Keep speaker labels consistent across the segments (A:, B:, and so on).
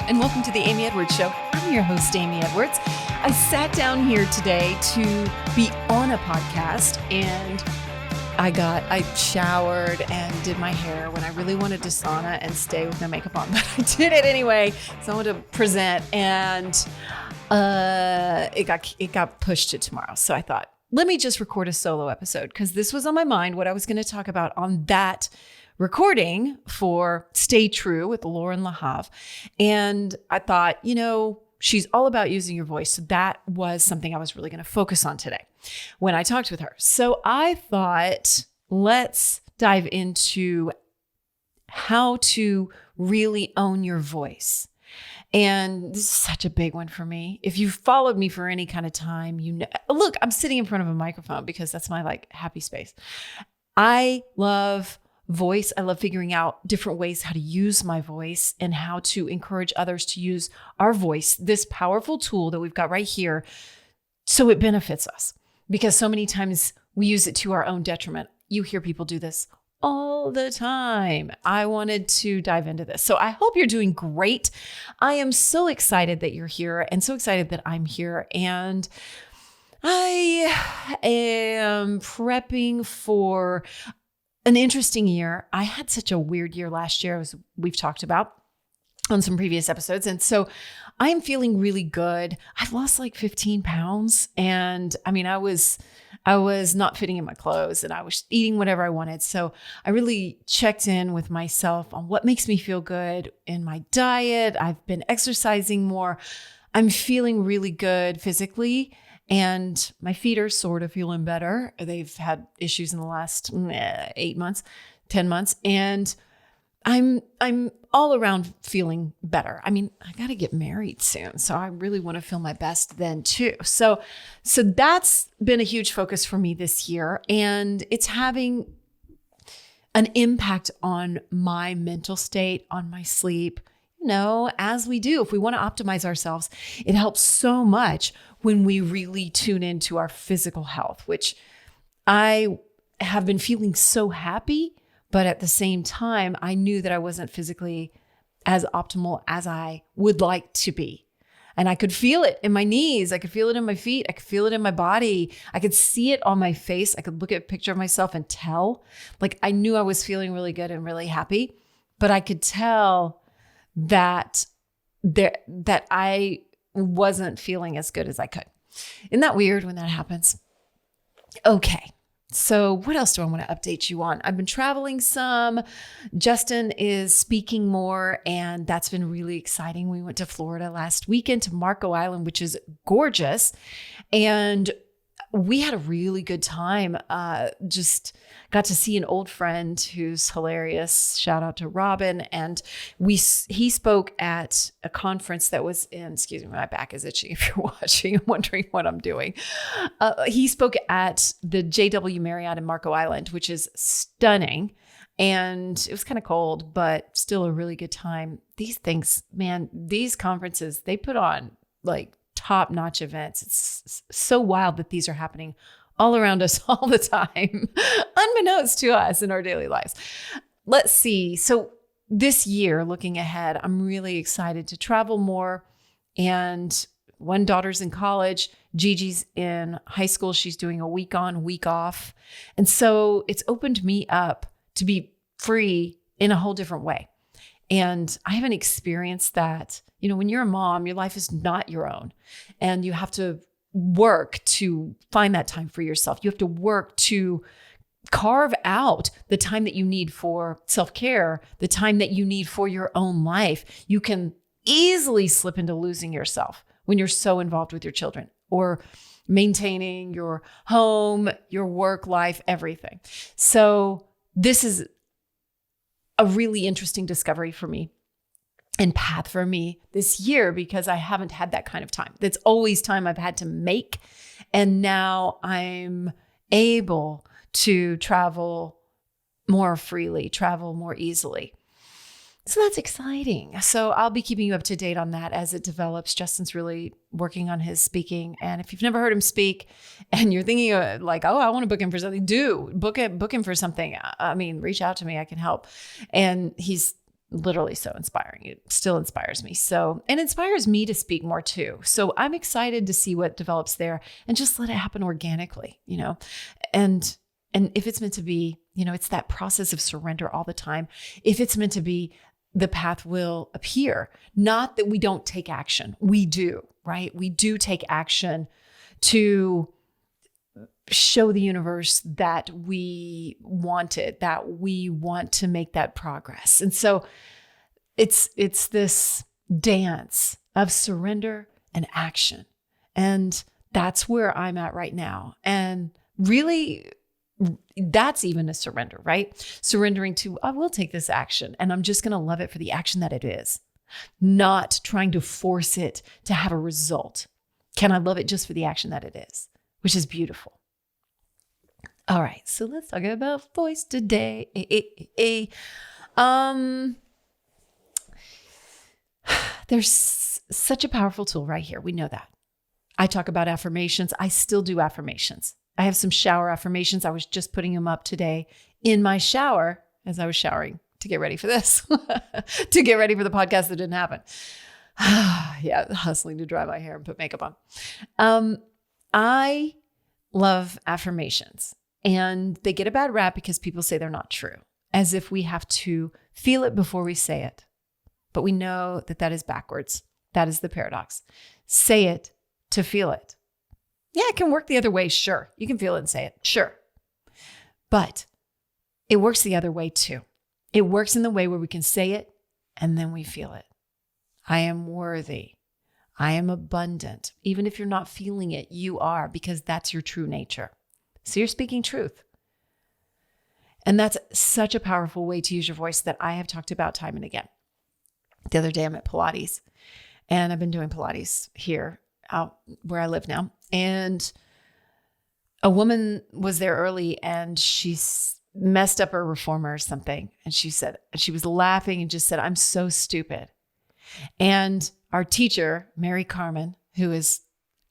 A: and welcome to the Amy Edwards Show. I'm your host, Amy Edwards. I sat down here today to be on a podcast, and I showered and did my hair when I really wanted to sauna and stay with no makeup on, but I did it anyway. So I wanted to present, and it got pushed to tomorrow. So I thought, let me just record a solo episode, because this was on my mind, what I was going to talk about on that recording for Stay True with Lauren LaHave. And I thought, she's all about using your voice. So that was something I was really going to focus on today when I talked with her. So I thought, let's dive into how to really own your voice. And this is such a big one for me. If you've followed me for any kind of time, look, I'm sitting in front of a microphone because that's my happy space. I love voice. I love figuring out different ways how to use my voice and how to encourage others to use our voice, this powerful tool that we've got right here, so it benefits us. Because so many times we use it to our own detriment. You hear people do this all the time. I wanted to dive into this. So I hope you're doing great. I am so excited that you're here and so excited that I'm here. And I am prepping for an interesting year. I had such a weird year last year, as we've talked about on some previous episodes. And so I'm feeling really good. I've lost 15 pounds. And I was not fitting in my clothes, and I was eating whatever I wanted. So I really checked in with myself on what makes me feel good in my diet. I've been exercising more. I'm feeling really good physically. And my feet are sort of feeling better. They've had issues in the last 8 months, 10 months. And I'm all around feeling better. I got to get married soon. So I really want to feel my best then too. So that's been a huge focus for me this year. And it's having an impact on my mental state, on my sleep. As we do, if we want to optimize ourselves, it helps so much when we really tune into our physical health, which I have been feeling so happy, but at the same time, I knew that I wasn't physically as optimal as I would like to be. And I could feel it in my knees. I could feel it in my feet. I could feel it in my body. I could see it on my face. I could look at a picture of myself and tell. I knew I was feeling really good and really happy, but I could tell that I wasn't feeling as good as I could. Isn't that weird when that happens? Okay. So what else do I want to update you on? I've been traveling some. Justin is speaking more, and that's been really exciting. We went to Florida last weekend to Marco Island, which is gorgeous. And we had a really good time. Just got to see an old friend who's hilarious. Shout out to Robin. And he spoke at a conference that was in, excuse me, my back is itching if you're watching and wondering what I'm doing. He spoke at the JW Marriott in Marco Island, which is stunning. And it was kind of cold, but still a really good time. These things, man, these conferences, they put on top-notch events. It's so wild that these are happening all around us all the time, unbeknownst to us in our daily lives. Let's see. So this year, looking ahead, I'm really excited to travel more. And one daughter's in college. Gigi's in high school. She's doing a week on, week off. And so it's opened me up to be free in a whole different way. And I haven't experienced that. When you're a mom, your life is not your own, and you have to work to find that time for yourself. You have to work to carve out the time that you need for self-care, the time that you need for your own life. You can easily slip into losing yourself when you're so involved with your children or maintaining your home, your work life, everything. So this is a really interesting discovery for me and path for me this year, because I haven't had that kind of time. That's always time I've had to make. And now I'm able to travel more freely, travel more easily. So that's exciting. So I'll be keeping you up to date on that as it develops. Justin's really working on his speaking. And if you've never heard him speak and you're thinking I want to book him for something, book him for something. Reach out to me. I can help. And he's literally so inspiring. It still inspires me. So, and inspires me to speak more too. So I'm excited to see what develops there and just let it happen organically, and if it's meant to be, it's that process of surrender all the time. If it's meant to be, the path will appear. Not that we don't take action. We do, right? We do take action to show the universe that we want it, that we want to make that progress. And so it's this dance of surrender and action. And that's where I'm at right now. And really, that's even a surrender, right? Surrendering to, I will take this action and I'm just going to love it for the action that it is, not trying to force it to have a result. Can I love it just for the action that it is, which is beautiful. All right, so let's talk about voice today. There's such a powerful tool right here. We know that. I talk about affirmations. I still do affirmations. I have some shower affirmations. I was just putting them up today in my shower as I was showering to get ready for this, to get ready for the podcast that didn't happen. Yeah, hustling to dry my hair and put makeup on. I love affirmations, and they get a bad rap because people say they're not true, as if we have to feel it before we say it. But we know that that is backwards. That is the paradox. Say it to feel it. Yeah, it can work the other way. Sure. You can feel it and say it. Sure. But it works the other way too. It works in the way where we can say it and then we feel it. I am worthy. I am abundant. Even if you're not feeling it, you are, because that's your true nature. So you're speaking truth. And that's such a powerful way to use your voice that I have talked about time and again. The other day I'm at Pilates, and I've been doing Pilates here out where I live now. And a woman was there early and she messed up her reformer or something. And she was laughing and just said, "I'm so stupid." And our teacher, Mary Carmen, who is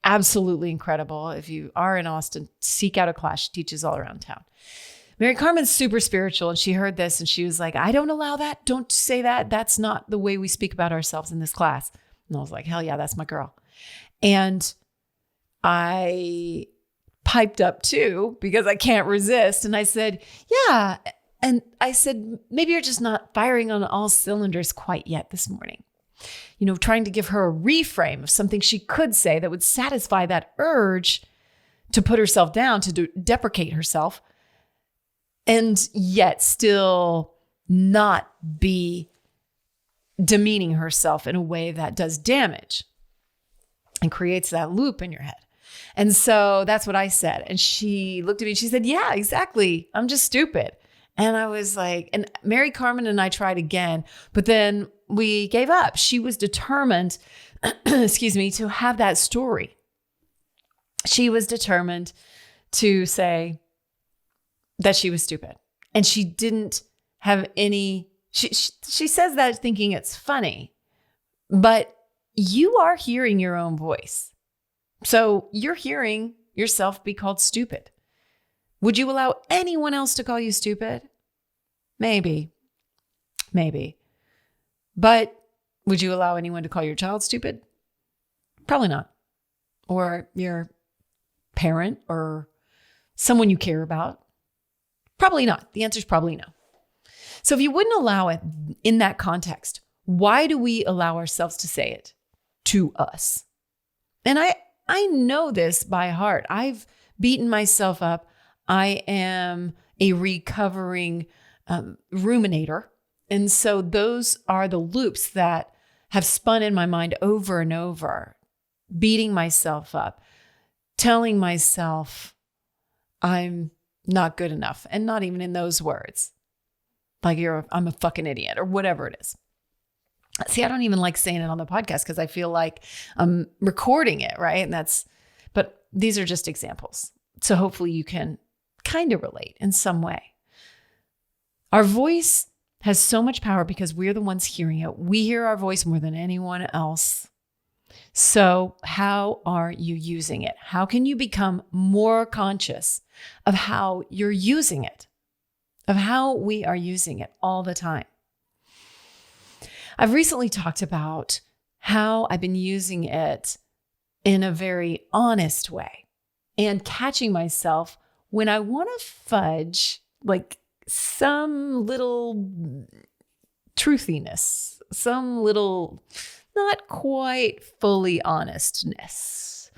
A: absolutely incredible. If you are in Austin, seek out a class. She teaches all around town. Mary Carmen's super spiritual, and she heard this and she was like, "I don't allow that. Don't say that. That's not the way we speak about ourselves in this class." And I was like, hell yeah, that's my girl. And I piped up too, because I can't resist. And I said, yeah. And I said, maybe you're just not firing on all cylinders quite yet this morning. Trying to give her a reframe of something she could say that would satisfy that urge to put herself down, to deprecate herself, and yet still not be demeaning herself in a way that does damage and creates that loop in your head. And so that's what I said. And she looked at me and she said, "Yeah, exactly. I'm just stupid." And I was like, and Mary Carmen and I tried again, but then we gave up. She was determined, to have that story. She was determined to say that she was stupid. And she didn't have any, she says that thinking it's funny, but you are hearing your own voice. So you're hearing yourself be called stupid. Would you allow anyone else to call you stupid? Maybe. But would you allow anyone to call your child stupid? Probably not. Or your parent or someone you care about? Probably not. The answer is probably no. So if you wouldn't allow it in that context, why do we allow ourselves to say it to us? And I know this by heart. I've beaten myself up. I am a recovering ruminator. And so those are the loops that have spun in my mind over and over, beating myself up, telling myself I'm not good enough, and not even in those words, like I'm a fucking idiot or whatever it is. See, I don't even like saying it on the podcast because I feel like I'm recording it, right? But these are just examples. So hopefully you can kind of relate in some way. Our voice has so much power because we're the ones hearing it. We hear our voice more than anyone else. So how are you using it? How can you become more conscious of how you're using it, of how we are using it all the time? I've recently talked about how I've been using it in a very honest way and catching myself when I want to fudge like some little truthiness, some little not quite fully honestness.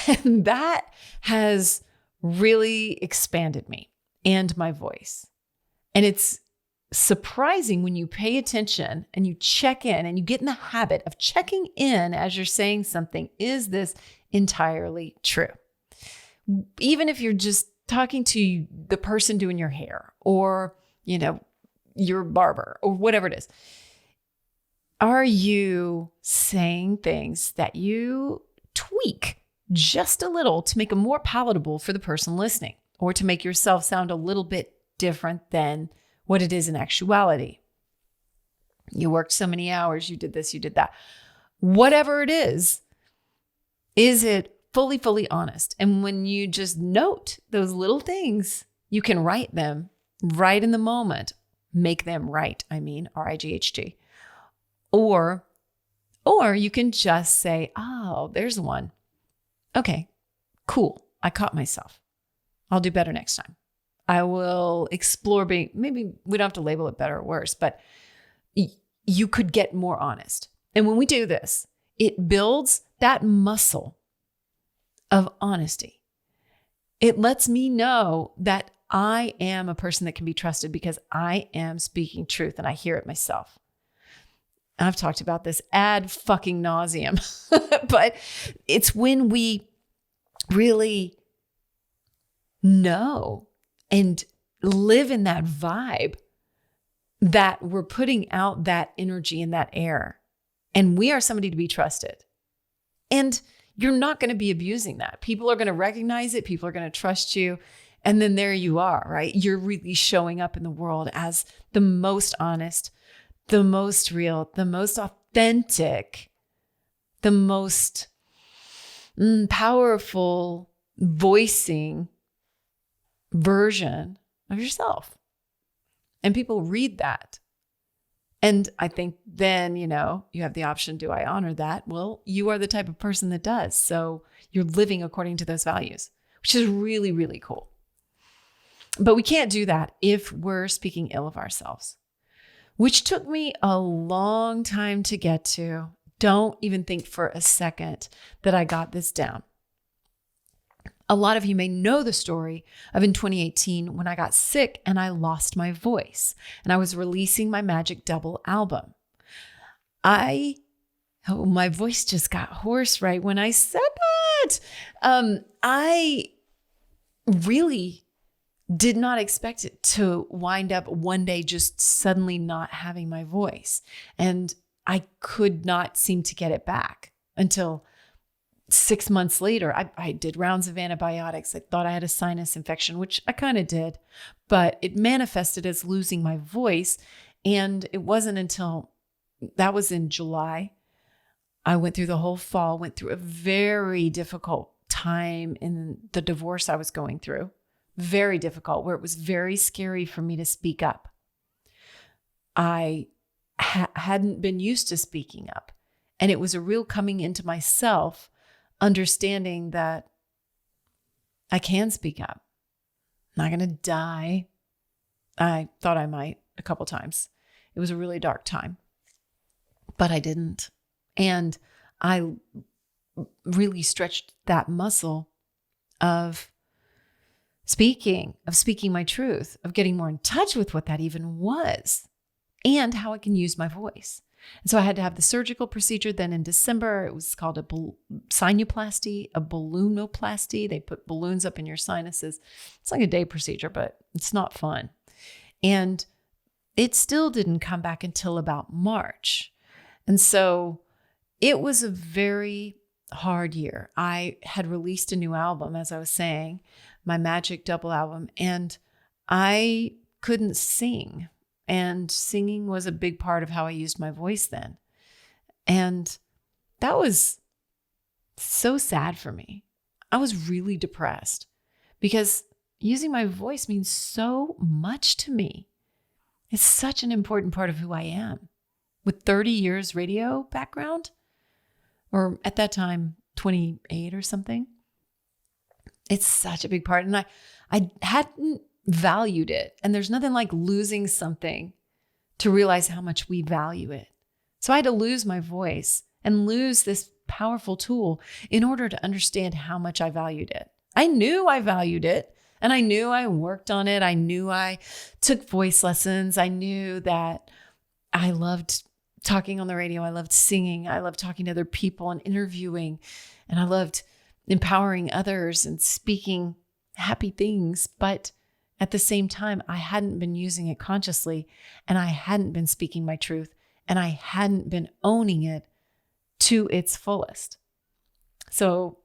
A: And that has really expanded me and my voice. And it's surprising when you pay attention and you check in and you get in the habit of checking in as you're saying something. Is this entirely true? Even if you're just talking to the person doing your hair or, your barber or whatever it is, are you saying things that you tweak just a little to make them more palatable for the person listening or to make yourself sound a little bit different than what it is in actuality? You worked so many hours, you did this, you did that. Whatever it is it fully honest? And when you just note those little things, you can write them right in the moment. Make them right, RIGHT. Or you can just say, oh, there's one. Okay, cool. I caught myself. I'll do better next time. I will explore maybe we don't have to label it better or worse, but you could get more honest. And when we do this, it builds that muscle of honesty. It lets me know that I am a person that can be trusted because I am speaking truth and I hear it myself. I've talked about this ad fucking nauseum, but it's when we really know and live in that vibe that we're putting out that energy in that air. And we are somebody to be trusted. And you're not going to be abusing that. People are going to recognize it. People are going to trust you. And then there you are, right? You're really showing up in the world as the most honest, the most real, the most authentic, the most powerful voicing version of yourself. And people read that. And I think then, you have the option, do I honor that? Well, you are the type of person that does. So you're living according to those values, which is really, really cool. But we can't do that if we're speaking ill of ourselves, which took me a long time to get to. Don't even think for a second that I got this down. A lot of you may know the story of in 2018 when I got sick and I lost my voice and I was releasing my Magic Double album. My voice just got hoarse right when I said that. I really did not expect it to wind up one day just suddenly not having my voice. And I could not seem to get it back until 6 months later. I did rounds of antibiotics. I thought I had a sinus infection, which I kind of did, but it manifested as losing my voice. And it wasn't until that was in July. I went through the whole fall, went through a very difficult time in the divorce I was going through. Very difficult, where it was very scary for me to speak up. I hadn't been used to speaking up. And it was a real coming into myself, understanding that I can speak up. I'm not going to die. I thought I might a couple times. It was a really dark time, but I didn't. And I really stretched that muscle of speaking my truth, of getting more in touch with what that even was and how I can use my voice. And so I had to have the surgical procedure. Then in December, it was called a sinuplasty, a balloonoplasty. They put balloons up in your sinuses. It's like a day procedure, but it's not fun. And it still didn't come back until about March. And so it was a very hard year. I had released a new album, as I was saying, my Magic Double album, and I couldn't sing. And singing was a big part of how I used my voice then. And that was so sad for me. I was really depressed because using my voice means so much to me. It's such an important part of who I am. with 30 years radio background, or at that time, 28 or something. It's such a big part. And I hadn't valued it. And there's nothing like losing something to realize how much we value it. So I had to lose my voice and lose this powerful tool in order to understand how much I valued it. I knew I valued it, and I knew I worked on it. I knew I took voice lessons. I knew that I loved talking on the radio. I loved singing. I loved talking to other people and interviewing. And I loved empowering others and speaking happy things. But at the same time, I hadn't been using it consciously, and I hadn't been speaking my truth, and I hadn't been owning it to its fullest. So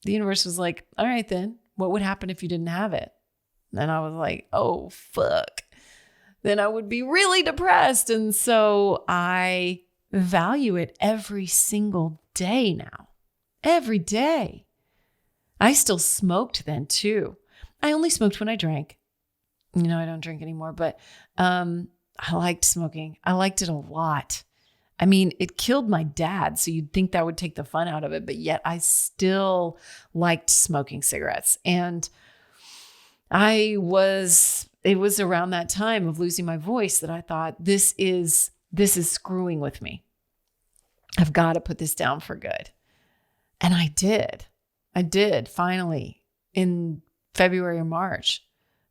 A: the universe was like, all right, then what would happen if you didn't have it? And I was like, oh, fuck. Then I would be really depressed. And so I value it every single day now. Every day. I still smoked then too. I only smoked when I drank. You know, I don't drink anymore, but I liked smoking. I liked it a lot. I mean, it killed my dad, so you'd think that would take the fun out of it, but yet I still liked smoking cigarettes. And it was around that time of losing my voice that I thought, this is screwing with me. I've got to put this down for good. And I did. Finally in February or March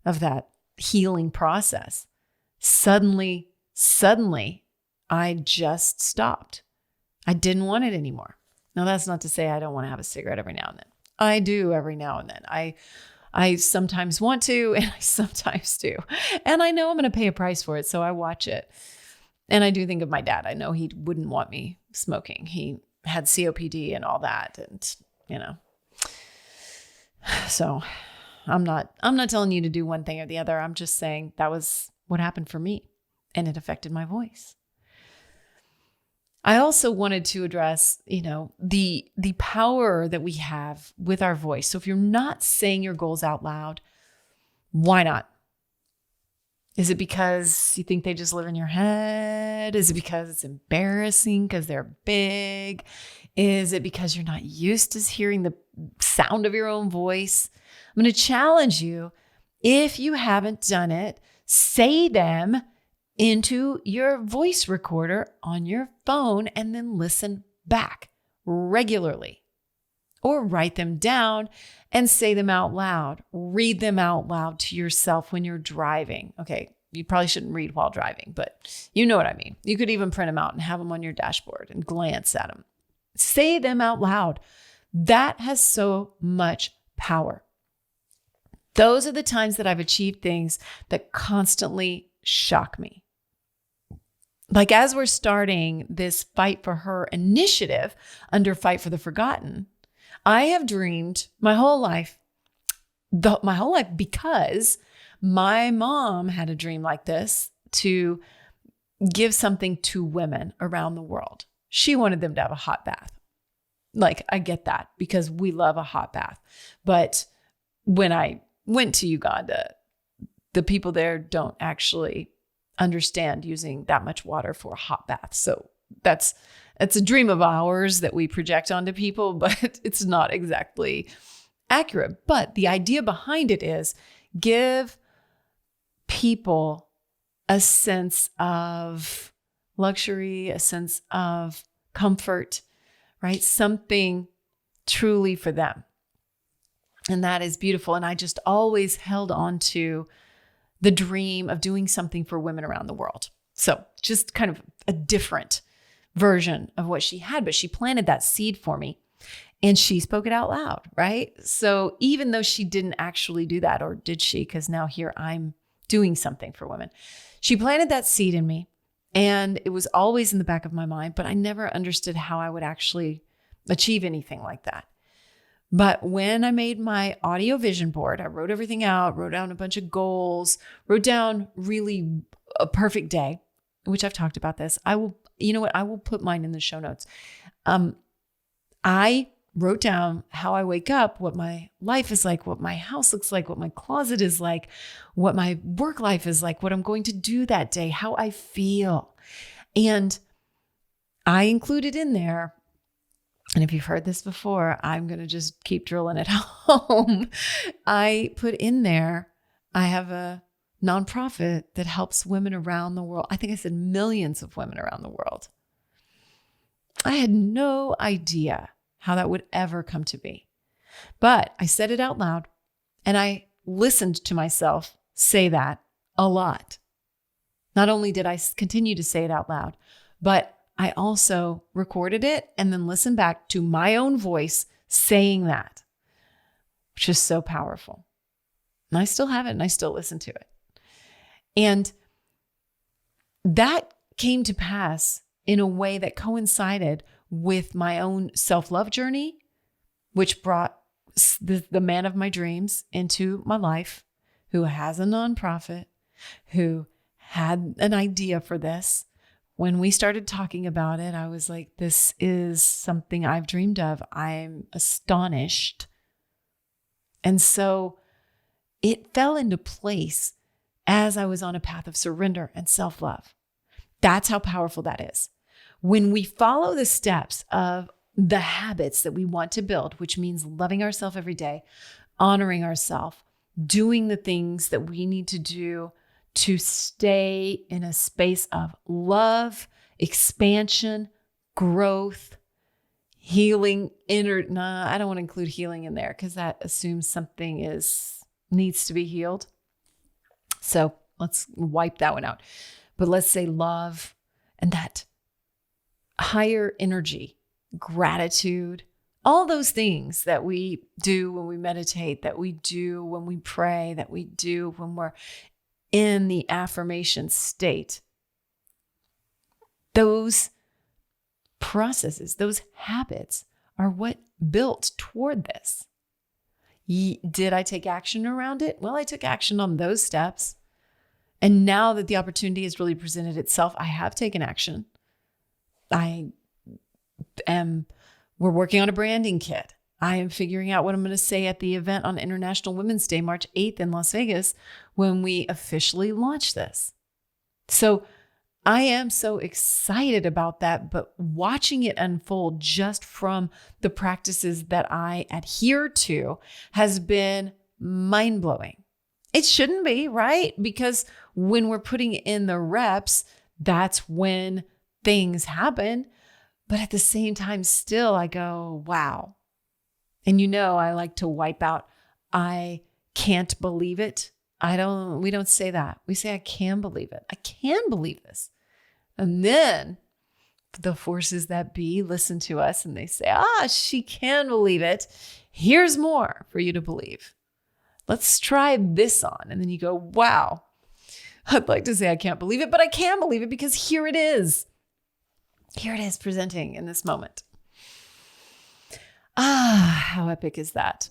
A: of that healing process. Suddenly, I just stopped. I didn't want it anymore. Now, that's not to say I don't want to have a cigarette every now and then. I do every now and then. I sometimes want to, and I sometimes do. And I know I'm going to pay a price for it, so I watch it. And I do think of my dad. I know he wouldn't want me smoking. He had COPD and all that, and you know. So I'm not telling you to do one thing or the other. I'm just saying that was what happened for me, and it affected my voice. I also wanted to address, the power that we have with our voice. So if you're not saying your goals out loud, why not? Is it because you think they just live in your head? Is it because it's embarrassing because they're big? Is it because you're not used to hearing the sound of your own voice? I'm going to challenge you. If you haven't done it, say them into your voice recorder on your phone and then listen back regularly, or write them down and say them out loud. Read them out loud to yourself when you're driving. Okay, you probably shouldn't read while driving, but you know what I mean. You could even print them out and have them on your dashboard and glance at them. Say them out loud. That has so much power. Those are the times that I've achieved things that constantly shock me. Like as we're starting this Fight for Her initiative under Fight for the Forgotten, I have dreamed my whole life because my mom had a dream like this, to give something to women around the world. She wanted them to have a hot bath. Like, I get that because we love a hot bath. But when I went to Uganda, the people there don't actually understand using that much water for a hot bath. So it's a dream of ours that we project onto people, but it's not exactly accurate. But the idea behind it is give people a sense of luxury, a sense of comfort, right? Something truly for them. And that is beautiful. And I just always held on to the dream of doing something for women around the world. So just kind of a different version of what she had, but she planted that seed for me and she spoke it out loud, right? So even though she didn't actually do that, or did she? Because now here I'm doing something for women. She planted that seed in me and it was always in the back of my mind, but I never understood how I would actually achieve anything like that. But when I made my audio vision board, I wrote everything out, wrote down a bunch of goals, wrote down really a perfect day, which I've talked about this. I will put mine in the show notes. I wrote down how I wake up, what my life is like, what my house looks like, what my closet is like, what my work life is like, what I'm going to do that day, how I feel. And I included in there, and if you've heard this before, I'm going to just keep drilling it home. I put in there, I have a nonprofit that helps women around the world. I think I said millions of women around the world. I had no idea how that would ever come to be. But I said it out loud, and I listened to myself say that a lot. Not only did I continue to say it out loud, but I also recorded it and then listened back to my own voice saying that, which is so powerful. And I still have it and I still listen to it. And that came to pass in a way that coincided with my own self-love journey, which brought the man of my dreams into my life, who has a nonprofit, who had an idea for this. When we started talking about it, I was like, this is something I've dreamed of. I'm astonished. And so it fell into place as I was on a path of surrender and self-love. That's how powerful that is. When we follow the steps of the habits that we want to build, which means loving ourselves every day, honoring ourselves, doing the things that we need to do to stay in a space of love, expansion, growth, healing, I don't want to include healing in there because that assumes something needs to be healed. So let's wipe that one out. But let's say love and that higher energy, gratitude, all those things that we do when we meditate, that we do when we pray, that we do when we're in the affirmation state. Those processes, those habits are what built toward this. Did I take action around it? Well, I took action on those steps. And now that the opportunity has really presented itself, I have taken action. We're working on a branding kit. I am figuring out what I'm going to say at the event on International Women's Day, March 8th in Las Vegas, when we officially launch this. So I am so excited about that, but watching it unfold just from the practices that I adhere to has been mind-blowing. It shouldn't be, right? Because when we're putting in the reps, that's when things happen. But at the same time, still, I go, wow. And I like to wipe out, I can't believe it. We don't say that. We say, I can believe it. I can believe this. And then the forces that be listen to us and they say, she can believe it. Here's more for you to believe. Let's try this on. And then you go, wow. I'd like to say I can't believe it, but I can believe it because here it is. Here it is presenting in this moment. How epic is that?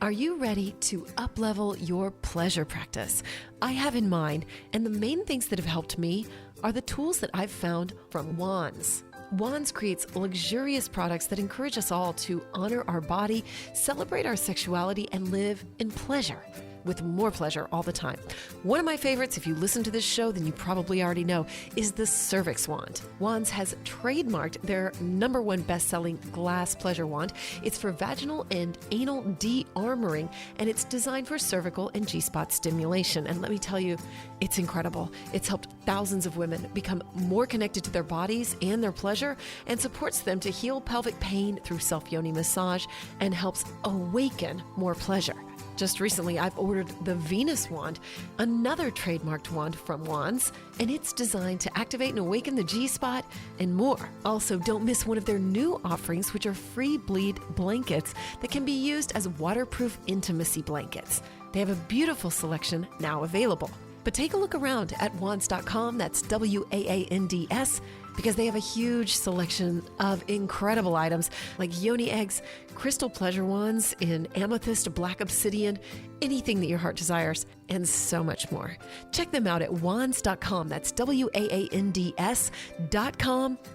B: Are you ready to up-level your pleasure practice? I have in mind, and the main things that have helped me are the tools that I've found from Wands. Wands creates luxurious products that encourage us all to honor our body, celebrate our sexuality, and live in pleasure. With more pleasure all the time. One of my favorites, if you listen to this show, then you probably already know, is the CERVIX Wand. Wands has trademarked their #1 best-selling glass pleasure wand. It's for vaginal and anal de-armoring, and it's designed for cervical and G-spot stimulation. And let me tell you, it's incredible. It's helped thousands of women become more connected to their bodies and their pleasure, and supports them to heal pelvic pain through self-yoni massage, and helps awaken more pleasure. Just recently, I've ordered the Venus wand, another trademarked wand from Wands, and it's designed to activate and awaken the G-spot and more. Also, don't miss one of their new offerings, which are free bleed blankets that can be used as waterproof intimacy blankets. They have a beautiful selection now available. But take a look around at wands.com, that's WAANDS, because they have a huge selection of incredible items like yoni eggs, crystal pleasure wands in amethyst, black obsidian, anything that your heart desires, and so much more. Check them out at wands.com, that's WAANDS.com,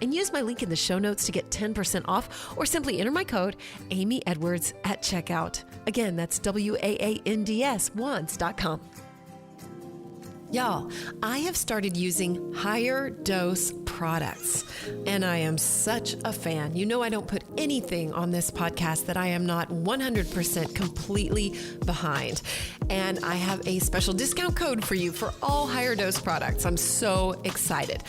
B: and use my link in the show notes to get 10% off, or simply enter my code Amy Edwards at checkout. Again, that's WAANDS, wands.com. Y'all, I have started using higher dose products. And I am such a fan. You know, I don't put anything on this podcast that I am not 100% completely behind. And I have a special discount code for you for all Higher Dose products. I'm so excited.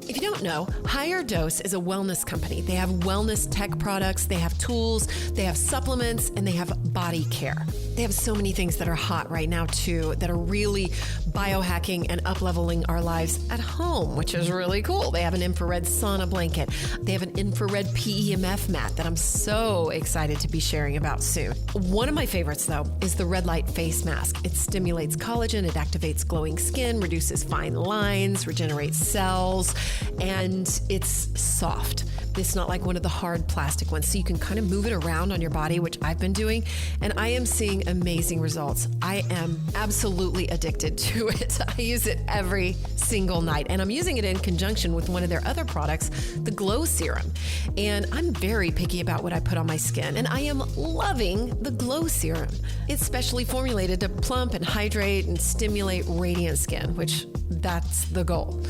B: If you don't know, Higher Dose is a wellness company. They have wellness tech products, they have tools, they have supplements, and they have body care. They have so many things that are hot right now too, that are really biohacking and up-leveling our lives at home, which is really cool. They have an infrared sauna blanket. They have an infrared PEMF mat that I'm so excited to be sharing about soon. One of my favorites though is the red light face mask. It stimulates collagen, it activates glowing skin, reduces fine lines, regenerates cells, and it's soft. It's not like one of the hard plastic ones, so you can kind of move it around on your body, which I've been doing, and I am seeing amazing results. I am absolutely addicted to it. I use it every single night, and I'm using it in conjunction with one of their other products, the Glow Serum. And I'm very picky about what I put on my skin, and I am loving the Glow Serum. It's specially formulated to plump and hydrate and stimulate radiant skin, which that's the goal.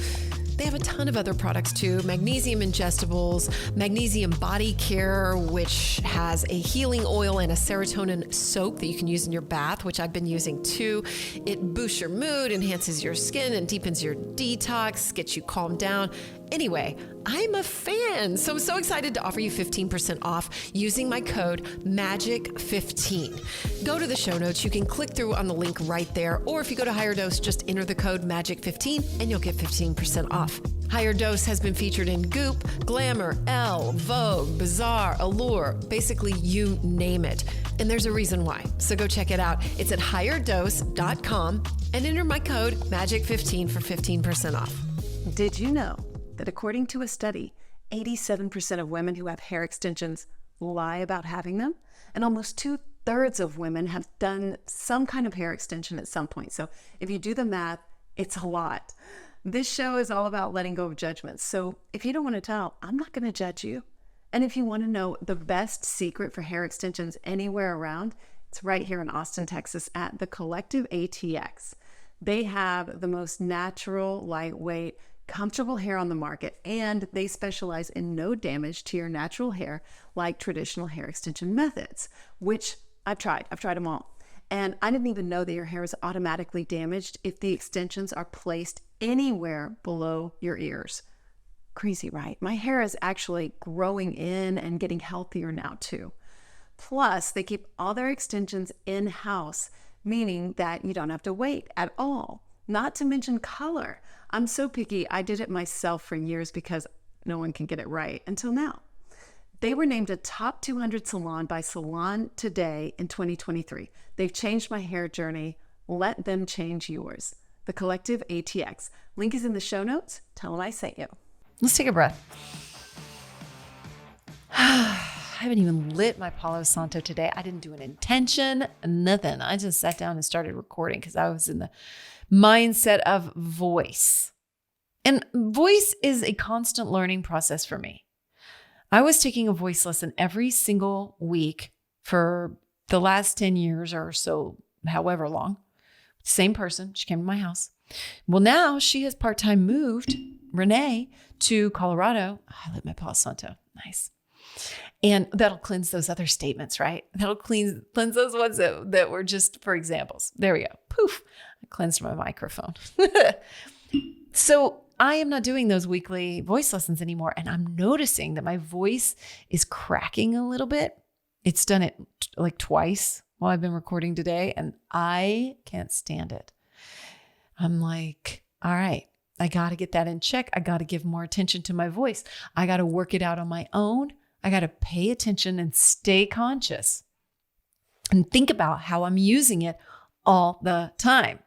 B: They have a ton of other products too. Magnesium ingestibles, magnesium body care, which has a healing oil and a serotonin soap that you can use in your bath, which I've been using too. It boosts your mood, enhances your skin, and deepens your detox, gets you calmed down. Anyway, I'm a fan, so I'm so excited to offer you 15% off using my code MAGIC15. Go to the show notes. You can click through on the link right there, or if you go to Higher Dose, just enter the code MAGIC15 and you'll get 15% off. Higher Dose has been featured in Goop, Glamour, Elle, Vogue, Bazaar, Allure, basically you name it. And there's a reason why. So go check it out. It's at higherdose.com and enter my code MAGIC15 for 15% off.
C: Did you know that according to a study, 87% of women who have hair extensions lie about having them? And almost 2/3 of women have done some kind of hair extension at some point. So if you do the math, it's a lot. This show is all about letting go of judgments. So if you don't want to tell, I'm not going to judge you. And if you want to know the best secret for hair extensions anywhere around, it's right here in Austin, Texas at the Collective ATX. They have the most natural, lightweight, comfortable hair on the market, and they specialize in no damage to your natural hair like traditional hair extension methods, which I've tried them all. And I didn't even know that your hair is automatically damaged if the extensions are placed anywhere below your ears. Crazy, right? My hair is actually growing in and getting healthier now too. Plus, they keep all their extensions in-house, meaning that you don't have to wait at all. Not to mention color. I'm so picky, I did it myself for years because no one can get it right until now. They were named a top 200 salon by Salon Today in 2023. They've changed my hair journey. Let them change yours. The Collective ATX. Link is in the show notes. Tell them I sent you.
A: Let's take a breath. I haven't even lit my Palo Santo today. I didn't do an intention, nothing. I just sat down and started recording because I was in the mindset of voice. And voice is a constant learning process for me. I was taking a voice lesson every single week for the last 10 years or so, however long. Same person. She came to my house. Well, now she has part-time moved, Renee, to Colorado. I lit my Palo Santo. Nice. And that'll cleanse those other statements, right? That'll cleanse those ones that were just for examples. There we go. Poof. I cleansed my microphone. So I am not doing those weekly voice lessons anymore. And I'm noticing that my voice is cracking a little bit. It's done it like twice while I've been recording today, and I can't stand it. I'm like, all right, I got to get that in check. I got to give more attention to my voice. I got to work it out on my own. I got to pay attention and stay conscious and think about how I'm using it all the time.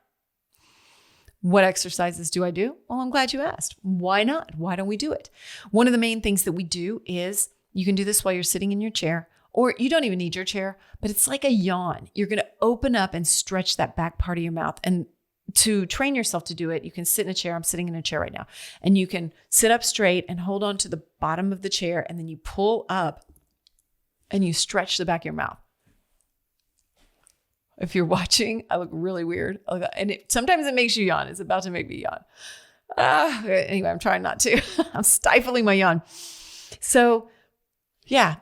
A: What exercises do I do? Well, I'm glad you asked. Why not? Why don't we do it? One of the main things that we do is you can do this while you're sitting in your chair, or you don't even need your chair, but it's like a yawn. You're going to open up and stretch that back part of your mouth. And to train yourself to do it, you can sit in a chair. I'm sitting in a chair right now. And you can sit up straight and hold on to the bottom of the chair. And then you pull up and you stretch the back of your mouth. If you're watching, I look really weird. And sometimes it makes you yawn. It's about to make me yawn. Anyway, I'm trying not to. I'm stifling my yawn. So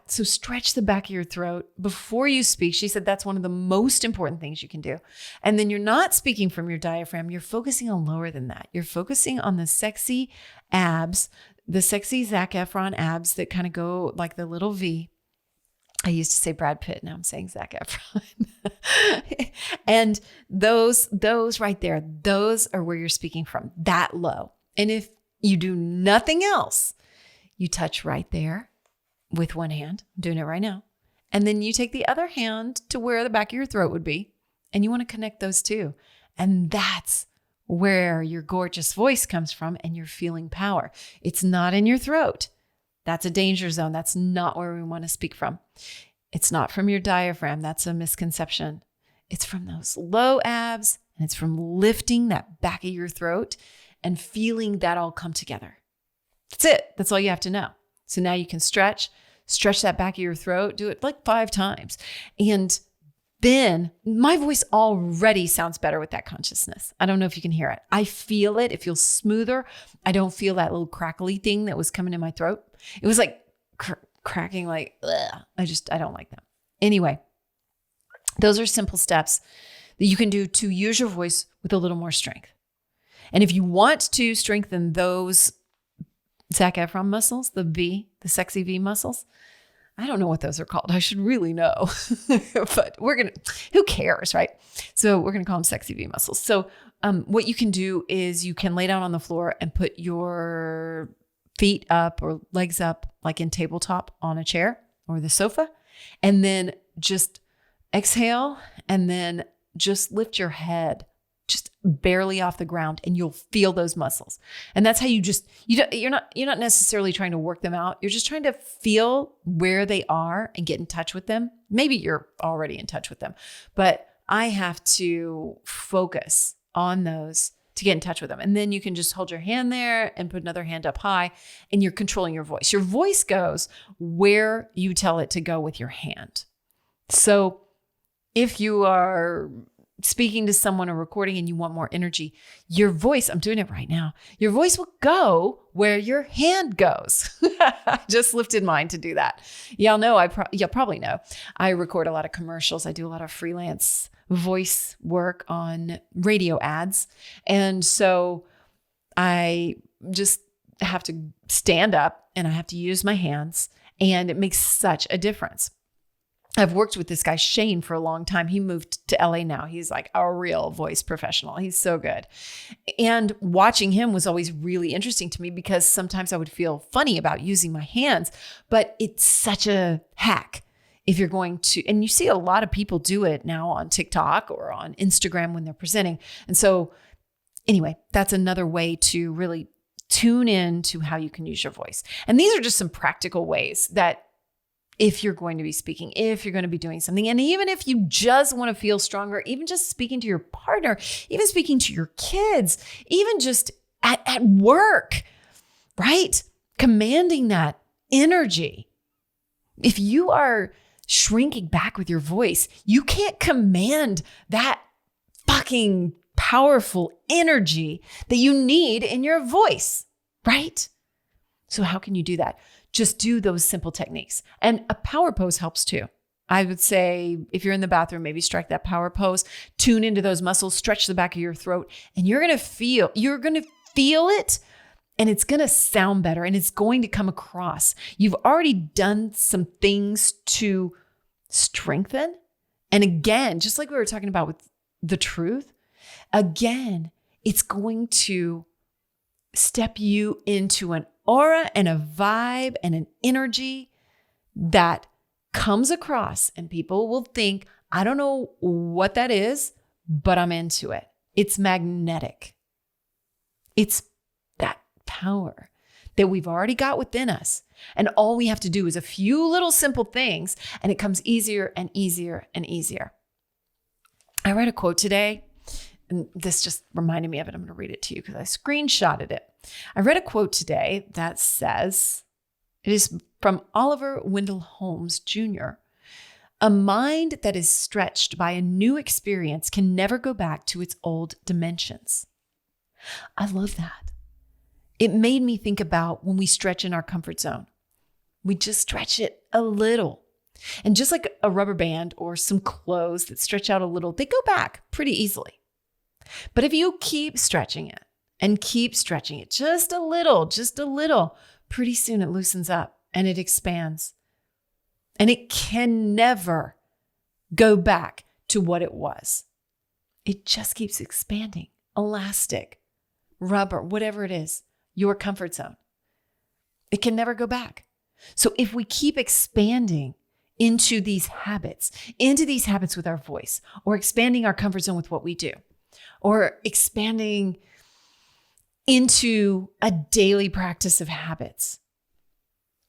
A: stretch the back of your throat before you speak. She said that's one of the most important things you can do. And then you're not speaking from your diaphragm. You're focusing on lower than that. You're focusing on the sexy abs, the sexy Zac Efron abs that kind of go like the little V. I used to say Brad Pitt. Now I'm saying Zac Efron. And those right there, those are where you're speaking from, that low. And if you do nothing else, you touch right there with one hand. I'm doing it right now. And then you take the other hand to where the back of your throat would be. And you want to connect those two. And that's where your gorgeous voice comes from and you're feeling power. It's not in your throat. That's a danger zone. That's not where we want to speak from. It's not from your diaphragm. That's a misconception. It's from those low abs, and it's from lifting that back of your throat and feeling that all come together. That's it. That's all you have to know. So now you can stretch that back of your throat. Do it like 5 times. And then my voice already sounds better with that consciousness. I don't know if you can hear it. I feel it. It feels smoother. I don't feel that little crackly thing that was coming in my throat. It was like cracking, like, ugh. I don't like that. Anyway, those are simple steps that you can do to use your voice with a little more strength. And if you want to strengthen those Zac Efron muscles, the sexy V muscles, I don't know what those are called. I should really know, but who cares, right? So we're going to call them sexy V muscles. So what you can do is you can lay down on the floor and put your feet up or legs up, like in tabletop on a chair or the sofa, and then just exhale and then just lift your head just barely off the ground, and you'll feel those muscles. And that's how you're not necessarily trying to work them out. You're just trying to feel where they are and get in touch with them. Maybe you're already in touch with them, but I have to focus on those to get in touch with them. And then you can just hold your hand there and put another hand up high, and you're controlling your voice. Your voice goes where you tell it to go with your hand. So if you are speaking to someone or recording and you want more energy, your voice, I'm doing it right now, your voice will go where your hand goes. I just lifted mine to do that. Y'all probably know, I record a lot of commercials. I do a lot of freelance voice work on radio ads. And so I just have to stand up and I have to use my hands, and it makes such a difference. I've worked with this guy, Shane, for a long time. He moved to LA now. He's like a real voice professional. He's so good. And watching him was always really interesting to me because sometimes I would feel funny about using my hands, but it's such a hack if you're going to, and you see a lot of people do it now on TikTok or on Instagram when they're presenting. And so anyway, that's another way to really tune in to how you can use your voice. And these are just some practical ways that if you're going to be speaking, if you're going to be doing something, and even if you just want to feel stronger, even just speaking to your partner, even speaking to your kids, even just at work, right? Commanding that energy. If you are shrinking back with your voice, you can't command that fucking powerful energy that you need in your voice, right? So how can you do that? Just do those simple techniques. And a power pose helps too. I would say if you're in the bathroom, maybe strike that power pose, tune into those muscles, stretch the back of your throat, and you're going to feel it, and it's going to sound better, and it's going to come across. You've already done some things to strengthen. And again, just like we were talking about with the truth, again, it's going to step you into an aura and a vibe and an energy that comes across, and people will think, I don't know what that is, but I'm into it. It's magnetic. It's that power that we've already got within us. And all we have to do is a few little simple things, and it comes easier and easier and easier. I read a quote today, and this just reminded me of it. I'm going to read it to you because I screenshotted it. I read a quote today that says, it is from Oliver Wendell Holmes Jr. "A mind that is stretched by a new experience can never go back to its old dimensions." I love that. It made me think about when we stretch in our comfort zone. We just stretch it a little. And just like a rubber band or some clothes that stretch out a little, they go back pretty easily. But if you keep stretching it and keep stretching it just a little, pretty soon it loosens up and it expands. And it can never go back to what it was. It just keeps expanding. Elastic, rubber, whatever it is, your comfort zone. It can never go back. So if we keep expanding into these habits with our voice, or expanding our comfort zone with what we do, or expanding into a daily practice of habits,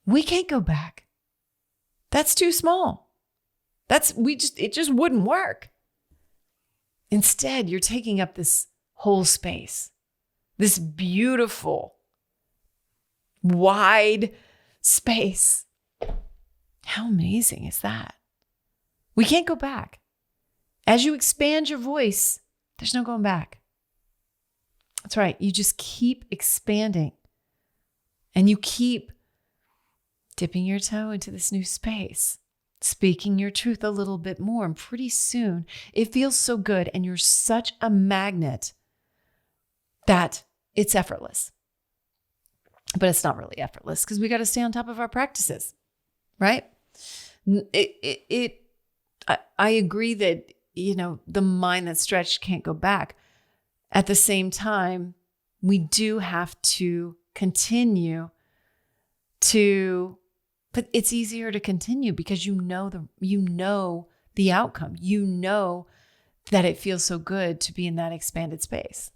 A: we can't go back. That's too small. It just wouldn't work. Instead, you're taking up this whole space, this beautiful, wide space. How amazing is that? We can't go back. As you expand your voice, there's no going back. That's right. You just keep expanding and you keep dipping your toe into this new space, speaking your truth a little bit more. And pretty soon it feels so good. And you're such a magnet that it's effortless. But it's not really effortless because we got to stay on top of our practices, right? I agree that, the mind that's stretched can't go back. At the same time, we do have to continue but it's easier to continue because you know the outcome. You know that it feels so good to be in that expanded space.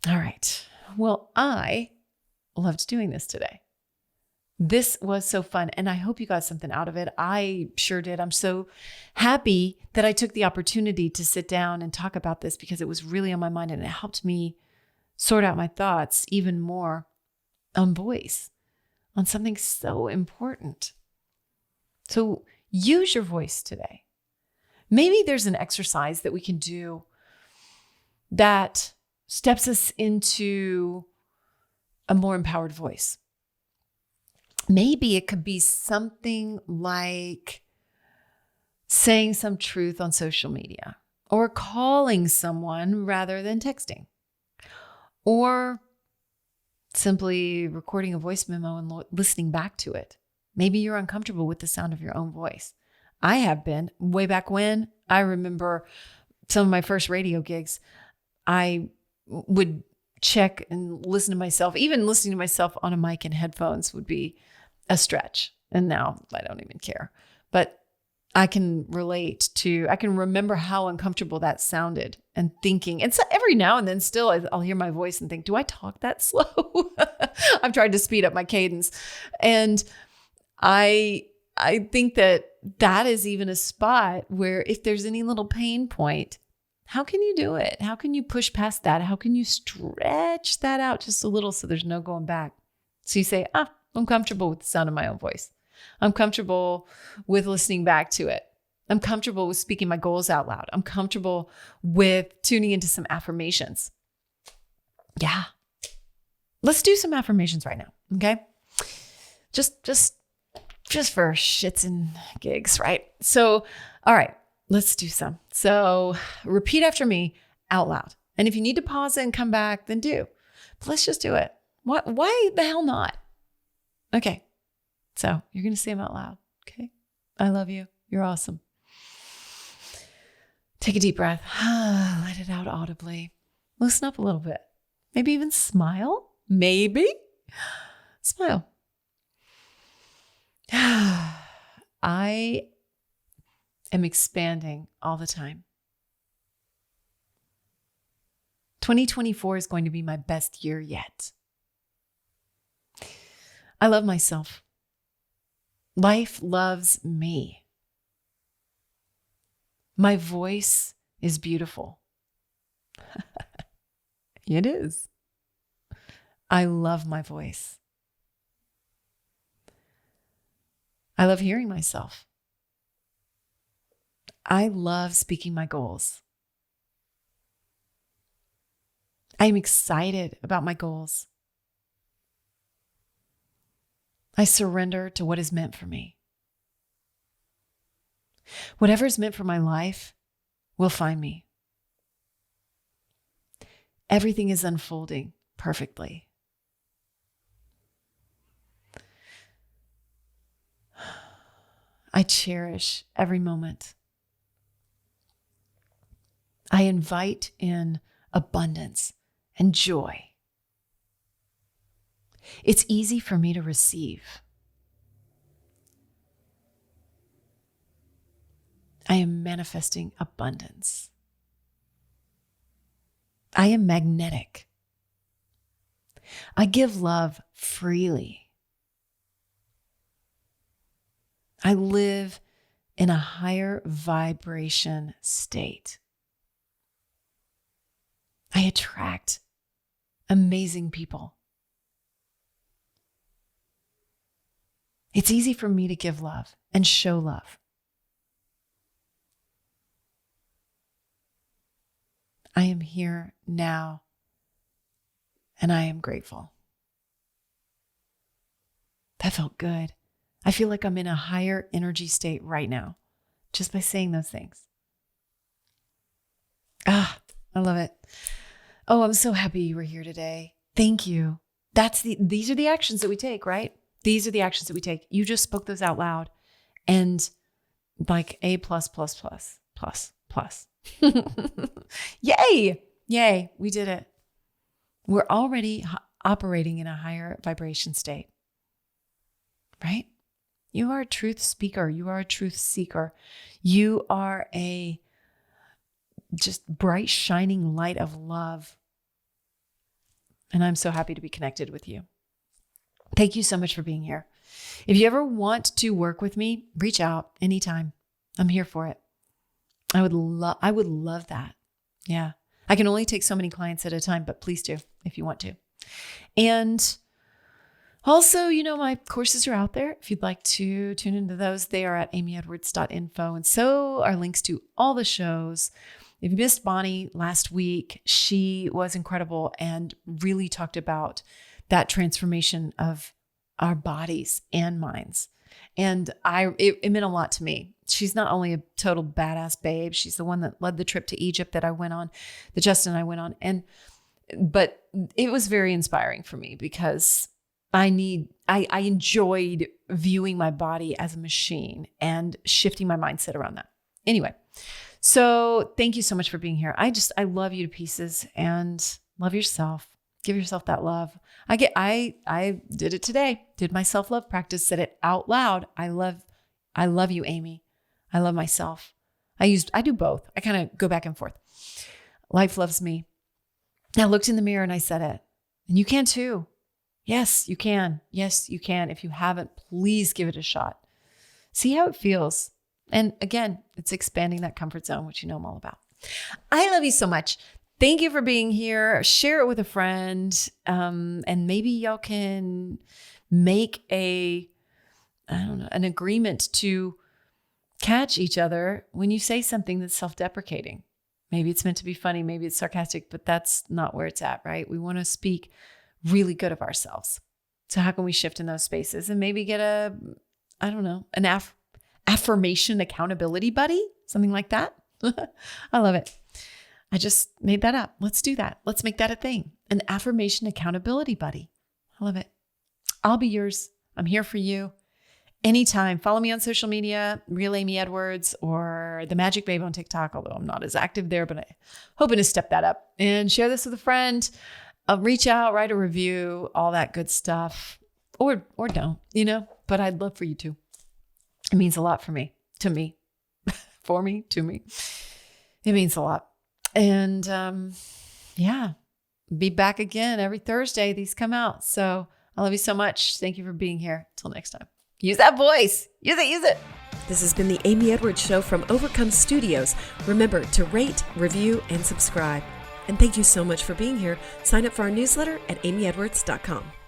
A: All right. Well, I loved doing this today. This was so fun, and I hope you got something out of it. I sure did. I'm so happy that I took the opportunity to sit down and talk about this because it was really on my mind, and it helped me sort out my thoughts even more on voice, on something so important. So use your voice today. Maybe there's an exercise that we can do that steps us into a more empowered voice. Maybe it could be something like saying some truth on social media, or calling someone rather than texting, or simply recording a voice memo and listening back to it. Maybe you're uncomfortable with the sound of your own voice. I have been way back when. I remember some of my first radio gigs. I would check and listen to myself. Even listening to myself on a mic and headphones would be a stretch. And now I don't even care. But I can remember how uncomfortable that sounded and thinking. And so every now and then still I'll hear my voice and think, do I talk that slow? I've tried to speed up my cadence. And I think that is even a spot where if there's any little pain point, how can you do it? How can you push past that? How can you stretch that out just a little so there's no going back? So you say, I'm comfortable with the sound of my own voice. I'm comfortable with listening back to it. I'm comfortable with speaking my goals out loud. I'm comfortable with tuning into some affirmations. Yeah. Let's do some affirmations right now. Okay. Just for shits and gigs, right? So, all right, let's do some. So repeat after me out loud. And if you need to pause it and come back, then do. But let's just do it. Why the hell not? Okay. So you're going to say them out loud. Okay. I love you. You're awesome. Take a deep breath. Let it out audibly. Loosen up a little bit. Maybe even smile. Maybe. Smile. I am expanding all the time. 2024 is going to be my best year yet. I love myself. Life loves me. My voice is beautiful. It is. I love my voice. I love hearing myself. I love speaking my goals. I'm excited about my goals. I surrender to what is meant for me. Whatever is meant for my life will find me. Everything is unfolding perfectly. I cherish every moment. I invite in abundance and joy. It's easy for me to receive. I am manifesting abundance. I am magnetic. I give love freely. I live in a higher vibration state. I attract amazing people. It's easy for me to give love and show love. I am here now, and I am grateful. That felt good. I feel like I'm in a higher energy state right now, just by saying those things. I love it. Oh, I'm so happy you were here today. Thank you. These are the actions that we take, right? These are the actions that we take. You just spoke those out loud, and like A++++++. Yay. Yay. We did it. We're already operating in a higher vibration state, right? You are a truth speaker. You are a truth seeker. You are a just bright, shining light of love. And I'm so happy to be connected with you. Thank you so much for being here. If you ever want to work with me, reach out anytime. I'm here for it. I would love that. Yeah. I can only take so many clients at a time, but please do if you want to. And also, my courses are out there. If you'd like to tune into those, they are at amyedwards.info. And so are links to all the shows. If you missed Bonnie last week, she was incredible and really talked about that transformation of our bodies and minds. And it meant a lot to me. She's not only a total badass babe, she's the one that led the trip to Egypt that I went on, that Justin and I went on. But it was very inspiring for me because I enjoyed viewing my body as a machine and shifting my mindset around that. Anyway, so thank you so much for being here. I love you to pieces, and love yourself. Give yourself that love. I did it today. Did my self-love practice, said it out loud. I love you, Amy. I love myself. I do both. I kind of go back and forth. Life loves me. I looked in the mirror and I said it. And you can too. Yes, you can. Yes, you can. If you haven't, please give it a shot. See how it feels. And again, it's expanding that comfort zone, which I'm all about. I love you so much. Thank you for being here. Share it with a friend. And maybe y'all can make an agreement to catch each other when you say something that's self-deprecating. Maybe it's meant to be funny. Maybe it's sarcastic, but that's not where it's at, right? We want to speak really good of ourselves. So how can we shift in those spaces and maybe get an affirmation accountability buddy, something like that? I love it. I just made that up. Let's do that. Let's make that a thing. An affirmation accountability buddy. I love it. I'll be yours. I'm here for you. Anytime. Follow me on social media, Real Amy Edwards, or The Magic Babe on TikTok, although I'm not as active there, but I'm hoping to step that up. And share this with a friend. Reach out, write a review, all that good stuff. Or don't, but I'd love for you to. It means a lot for me, to me, for me, to me. It means a lot. And be back again every Thursday. These come out. So I love you so much. Thank you for being here. Till next time. Use that voice. Use it.
B: This has been the Amy Edwards Show from Overcome Studios. Remember to rate, review, and subscribe. And thank you so much for being here. Sign up for our newsletter at amyedwards.com.